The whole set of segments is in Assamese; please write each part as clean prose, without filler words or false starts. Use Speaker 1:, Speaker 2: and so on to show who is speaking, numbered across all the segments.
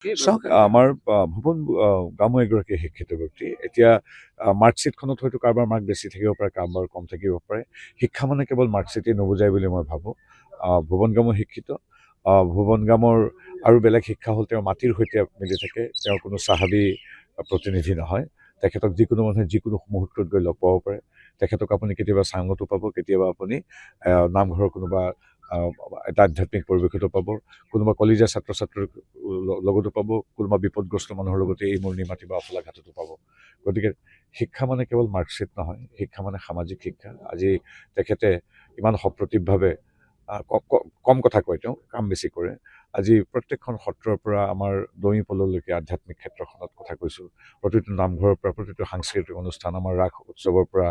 Speaker 1: চাওক আমাৰ ভুৱন গামো এগৰাকী শিক্ষিত ব্যক্তি। এতিয়া মাৰ্কশ্বিটখনত হয়তো কাৰোবাৰ মাৰ্ক বেছি থাকিব পাৰে, কাৰোবাৰ কম থাকিব পাৰে। শিক্ষা মানে কেৱল মাৰ্কশ্বিটেই নুবুজায় বুলি মই ভাবোঁ। ভুৱন গামো শিক্ষিত। ভুৱন গামৰ আৰু বেলেগ শিক্ষা হ'ল তেওঁৰ মাটিৰ সৈতে মিলি থাকে। তেওঁ কোনো চাহাবী প্ৰতিনিধি নহয়। তেখেতক যিকোনো মানুহে যিকোনো মুহূৰ্তত গৈ লগ পাব পাৰে। তেখেতক আপুনি কেতিয়াবা চাঙতো পাব, কেতিয়াবা আপুনি নামঘৰৰ কোনোবা এটা আধ্যাত্মিক পৰিৱেশতো পাব, কোনোবা কলেজীয়া ছাত্ৰ ছাত্ৰীৰ লগতো পাব, কোনোবা বিপদগ্ৰস্ত মানুহৰ লগতে এই মোৰ নিমাতী বা অফলাঘাটতো পাব। গতিকে শিক্ষা মানে কেৱল মাৰ্কশ্বিট নহয়, শিক্ষা মানে সামাজিক শিক্ষা। আজি তেখেতে ইমান সপ্ৰতিভভাৱে কম কথা কয়, তেওঁ কাম বেছি কৰে। আজি প্ৰত্যেকখন সত্ৰৰ পৰা আমাৰ দৈপললৈকে আধ্যাত্মিক ক্ষেত্ৰখনত কথা কৈছোঁ, প্ৰতিটো নামঘৰৰ পৰা প্ৰতিটো সাংস্কৃতিক অনুষ্ঠান, আমাৰ ৰাস উৎসৱৰ পৰা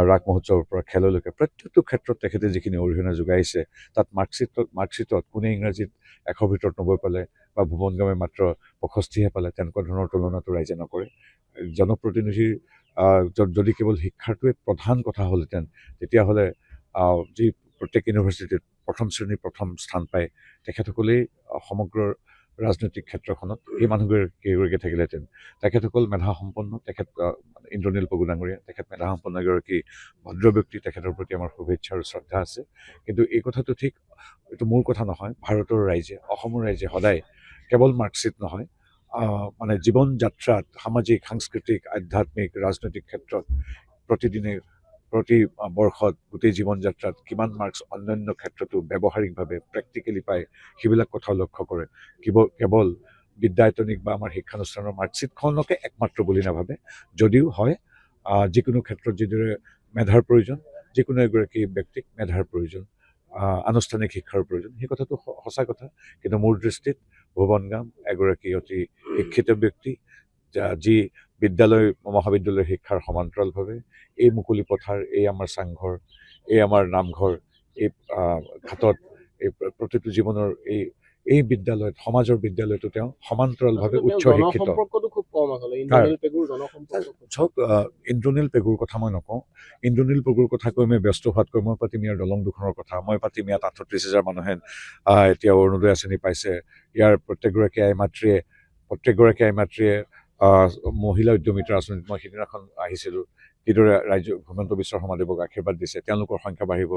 Speaker 1: ৰাস মহোৎসৱৰ পৰা খেললৈকে প্ৰত্যেকটো ক্ষেত্ৰত তেখেতে যিখিনি অৰিহণা যোগাইছে, তাত মাৰ্কশ্বিটত কোনে ইংৰাজীত 100ৰ ভিতৰত 90 পালে বা ভুৱন গামে মাত্ৰ 65হে পালে, তেনেকুৱা ধৰণৰ তুলনাটো ৰাইজে নকৰে। জনপ্ৰতিনিধিৰ যদি কেৱল শিক্ষাটোৱে প্ৰধান কথা হ'লহেঁতেন, তেতিয়াহ'লে যি প্ৰত্যেক ইউনিভাৰ্চিটিত প্ৰথম শ্ৰেণীৰ প্ৰথম স্থান পায় তেখেতসকলেই সমগ্ৰ ৰাজনৈতিক ক্ষেত্ৰখনত এই মানুহকেইগৰাকী থাকিলেহেঁতেন। তেখেতসকল মেধাসম্পন্ন। তেখেত ইন্দ্ৰনীল পগু ডাঙৰীয়া, তেখেত মেধাসম্পন্ন এগৰাকী ভদ্ৰ ব্যক্তি। তেখেতৰ প্ৰতি আমাৰ শুভেচ্ছা আৰু শ্ৰদ্ধা আছে। কিন্তু এই কথাটো ঠিক, এইটো মোৰ কথা নহয়, ভাৰতৰ ৰাইজে, অসমৰ ৰাইজে সদায় কেৱল মাৰ্কশ্বিট নহয়, মানে জীৱন যাত্ৰাত সামাজিক, সাংস্কৃতিক, আধ্যাত্মিক, ৰাজনৈতিক ক্ষেত্ৰত প্ৰতিদিনে প্ৰতি বৰ্ষত গোটেই জীৱন যাত্ৰাত কিমান মাৰ্কছ অন্যান্য ক্ষেত্ৰতো ব্যৱহাৰিকভাৱে প্ৰেক্টিকেলি পায়, সেইবিলাক কথা লক্ষ্য কৰে। কেৱল বিদ্যায়তনিক বা আমাৰ শিক্ষানুষ্ঠানৰ মাৰ্কশ্বিটখনকে একমাত্ৰ বুলি নাভাবে। যদিও হয়, যিকোনো ক্ষেত্ৰত যিদৰে মেধাৰ প্ৰয়োজন, যিকোনো এগৰাকী ব্যক্তিক মেধাৰ প্ৰয়োজন, আনুষ্ঠানিক শিক্ষাৰ প্ৰয়োজন, সেই কথাটো সঁচা কথা। কিন্তু মোৰ দৃষ্টিত ভুৱন গাম এগৰাকী অতি শিক্ষিত ব্যক্তি, যি বিদ্যালয় মহাবিদ্যালয়ৰ শিক্ষাৰ সমান্তৰালভাৱে এই মুকলি পথাৰ, এই আমাৰ চাংঘৰ, এই আমাৰ নামঘৰ, এই ঘাটত, এই প্ৰতিটো জীৱনৰ এই বিদ্যালয়ত, সমাজৰ বিদ্যালয়তো তেওঁ সমান্তৰালভাৱে উচ্চ শিক্ষিত। চাওক, ইন্দ্ৰনীল পেগুৰ কথা মই নকওঁ। ইন্দ্ৰনীল পেগুৰ কথা কৈ মই ব্যস্ত হোৱাতকৈ মই পাতিম ইয়াৰ দলং দুখনৰ কথা। মই পাতিম ইয়াত 38,000 মানুহে এতিয়া অৰুণোদয় আঁচনি পাইছে। ইয়াৰ প্ৰত্যেকগৰাকী আইমাতৃয়ে মহিলা উদ্যমিতাৰ আঁচনিত মই সিদিনাখন আহিছিলোঁ, কিদৰে ৰাজ্য হিমন্ত বিশ্ব শৰ্মাদেৱক আশীৰ্বাদ দিছে, তেওঁলোকৰ সংখ্যা বাঢ়িব।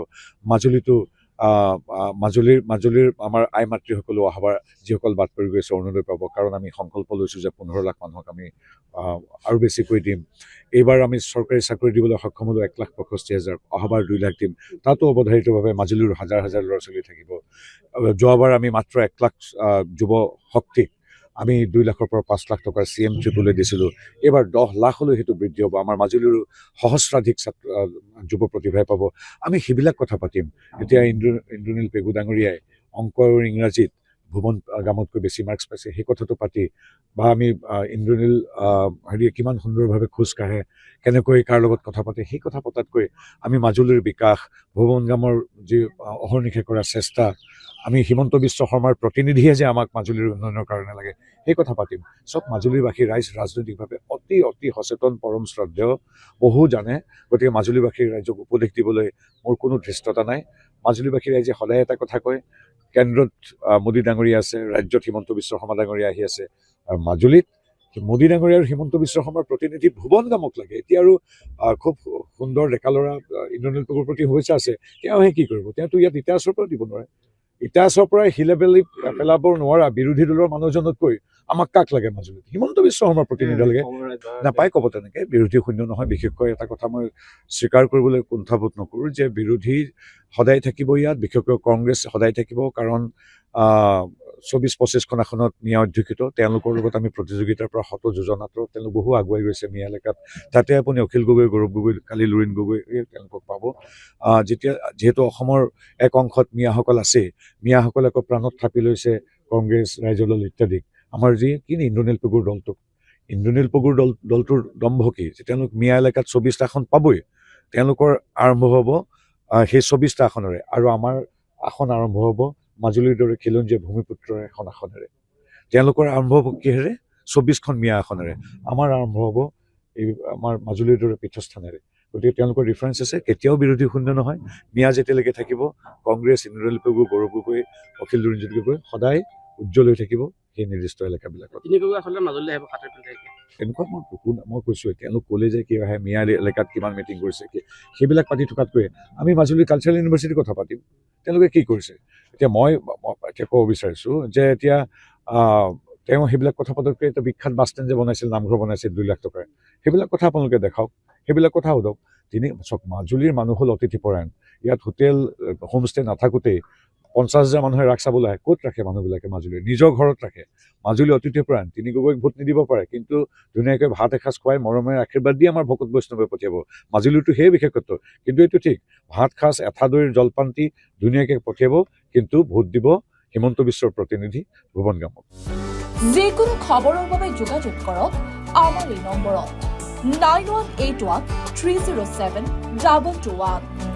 Speaker 1: মাজুলীৰ আমাৰ আই মাতৃসকলেও অহাবাৰ যিসকল বাট পৰি গৈছে অৰুণোদয় পাব, কাৰণ আমি সংকল্প লৈছোঁ যে 15 লাখ মানুহক আমি আৰু বেছিকৈ দিম। এইবাৰ আমি চৰকাৰী চাকৰি দিবলৈ সক্ষম হ'লোঁ 1,65,000, অহাবাৰ 2 লাখ দিম। তাতো অৱধাৰিতভাৱে মাজুলীৰ হাজাৰ হাজাৰ ল'ৰা ছোৱালী থাকিব। যোৱাবাৰ আমি মাত্ৰ 1 লাখ যুৱ শক্তিক আমি 2 লাখৰ পৰা 5 লাখ টকাৰ CM ট্ৰিপুলে দিছিলোঁ। এইবাৰ 10 লাখলৈ সেইটো বৃদ্ধি হ'ব। আমাৰ মাজুলীৰো সহস্ৰাধিক যুৱ প্ৰতিভাই পাব। আমি সেইবিলাক কথা পাতিম। এতিয়া ইন্দ্ৰনীল পেগু ডাঙৰীয়াই অংক আৰু ইংৰাজীত ভুৱন গামতকৈ বেছি মাৰ্কছ পাইছে, সেই কথাটো পাতি, বা আমি ইন্দ্ৰনীল কিমান সুন্দৰভাৱে খোজ কাঢ়ে, কেনেকৈ কাৰ লগত কথা পাতে, সেই কথা পতাতকৈ আমি মাজুলীৰ বিকাশ, ভুৱন গামৰ যি অহৰ্নিশে কৰা চেষ্টা, আমি হিমন্ত বিশ্ব শৰ্মাৰ প্ৰতিনিধিয়ে যে আমাক মাজুলীৰ উন্নয়নৰ কাৰণে লাগে, সেই কথা পাতিম। চব মাজুলীবাসী ৰাইজ ৰাজনৈতিকভাৱে অতি সচেতন, পৰম শ্ৰদ্ধেয়, বহু জানে। গতিকে মাজুলীবাসীৰ ৰাইজক উপদেশ দিবলৈ মোৰ কোনো ধৃষ্টতা নাই। মাজুলীবাসী ৰাইজে সদায় এটা কথা কয়, কেন্দ্ৰত মোদী ডাঙৰীয়া আছে, ৰাজ্যত হিমন্ত বিশ্ব শৰ্মা ডাঙৰীয়া আহি আছে, আৰু মাজুলীত মোদী ডাঙৰীয়া আৰু হিমন্ত বিশ্ব শৰ্মাৰ প্ৰতিনিধি ভুৱন গামক লাগে। এতিয়া আৰু খুব সুন্দৰ ডেকা ল'ৰা ইন্দ্ৰনীল পেগুৰ প্ৰতি শুভেচ্ছা আছে, তেওঁহে কি কৰিব? তেওঁতো ইয়াত ইতিহাসৰ পৰা দিব নোৱাৰে। ইতিহাসৰ পৰাই শিলেবেলি পেলাব নোৱাৰা বিৰোধী দলৰ মানুহজনতকৈ আমাক কাক লাগে মাজুলীত? হিমন্ত বিশ্ব শৰ্মাৰ প্ৰতিনিধি লাগে। নাপায় ক'ব তেনেকৈ, বিৰোধী শূন্য নহয়। বিশেষকৈ এটা কথা মই স্বীকাৰ কৰিবলৈ কুণ্ঠাবোধ নকৰোঁ যে বিৰোধী সদায় থাকিব ইয়াত, বিশেষকৈ কংগ্ৰেছ সদায় থাকিব, কাৰণ 24-25খন আসনত মিয়া অধ্যুষিত। তেওঁলোকৰ লগত আমি প্ৰতিযোগিতাৰ পৰা শত যোজনাত তেওঁলোক বহু আগুৱাই গৈছে মিয়া এলেকাত। তাতে আপুনি অখিল গগৈ, গৌৰৱ গগৈ, কালি লুৰিণ গগৈ তেওঁলোকক পাব। যিহেতু অসমৰ এক অংশত মিয়াসকল আছে, মিয়াসকলে আকৌ প্ৰাণত থাপি লৈছে কংগ্ৰেছ, ৰাইজদল ইত্যাদিক। আমাৰ ইন্দ্ৰনীল পেগুৰ দলটোক, ইন্দ্ৰনীল পেগুৰ দলটোৰ দম্ভ কি যে তেওঁলোক মিয়া এলেকাত 24টা আসন পাবই। তেওঁলোকৰ আৰম্ভ হ'ব সেই 24টা আসনেৰে, আৰু আমাৰ আসন আৰম্ভ হ'ব মাজুলীৰ দৰে খিলঞ্জীয়া ভূমিপুত্ৰৰ এখন আসনেৰে। তেওঁলোকৰ আৰম্ভ হ'ব কিহেৰে? 24খন মিয়া আসনেৰে। আমাৰ আৰম্ভ হ'ব এই আমাৰ মাজুলীৰ দৰে পীঠস্থানেৰে। গতিকে তেওঁলোকৰ ডিফাৰেঞ্চ আছে। কেতিয়াও বিৰোধী শূন্য নহয়। মিয়া যেতিয়ালৈকে থাকিব, কংগ্ৰেছ, ইন্দ্ৰনীল পেগু, গৌৰৱ গগৈ, অখিল গগৈ সদায় উজ্জ্বল হৈ থাকিব। সেই নিৰ্দিষ্ট এলেকাবিলাকত
Speaker 2: আচলতে মাজুলী আহিব
Speaker 1: এনেকুৱা মই কৈছোঁ তেওঁলোক ক'লে যে কি আহে মিয়া এলেকাত কিমান মিটিং কৰিছে সেইবিলাক পাতি থকাতকৈ আমি মাজুলী কালচাৰেল ইউনিভাৰ্চিটিৰ কথা পাতিম তেওঁলোকে কি কৰিছে এতিয়া মই এতিয়া ক'ব বিচাৰিছোঁ যে এতিয়া তেওঁ সেইবিলাক কথা পতককৈ এটা বিখ্যাত বাছ ষ্টেণ্ড যে বনাইছিল নামঘৰ বনাইছিল 2 লাখ টকাৰ সেইবিলাক কথা আপোনালোকে দেখাওক সেইবিলাক কথা সোধক মাজুলীৰ মানুহ হ'ল অতিথিপৰায়ণ ইয়াত হোটেল হোমষ্টে নাথাকোঁতেই 50,000 মানুহে ৰাস চাবলৈ আহে ক'ত ৰাখে মানুহবিলাকে মাজুলীৰ নিজৰ ঘৰত ৰাখে মাজুলী অতিথিপৰায়ণ তিনি গগৈক ভোট নিদিব পাৰে কিন্তু ধুনীয়াকৈ ভাত এসাঁজ খুৱাই মৰমেৰে আশীৰ্বাদ দি আমাৰ ভকত বৈষ্ণৱে পঠিয়াব মাজুলীটো সেই বিশেষত্ব কিন্তু এইটো ঠিক ভাত সাঁজ এঠা দৈৰ জলপান্তি ধুনীয়াকৈ পঠিয়াব কিন্তু ভোট দিব হিমন্ত বিশ্বৰ প্ৰতিনিধি ভুৱন গামক
Speaker 3: যিকোনো খবৰৰ বাবে যোগাযোগ কৰক আমাৰ এই নম্বৰত 9181 307 2221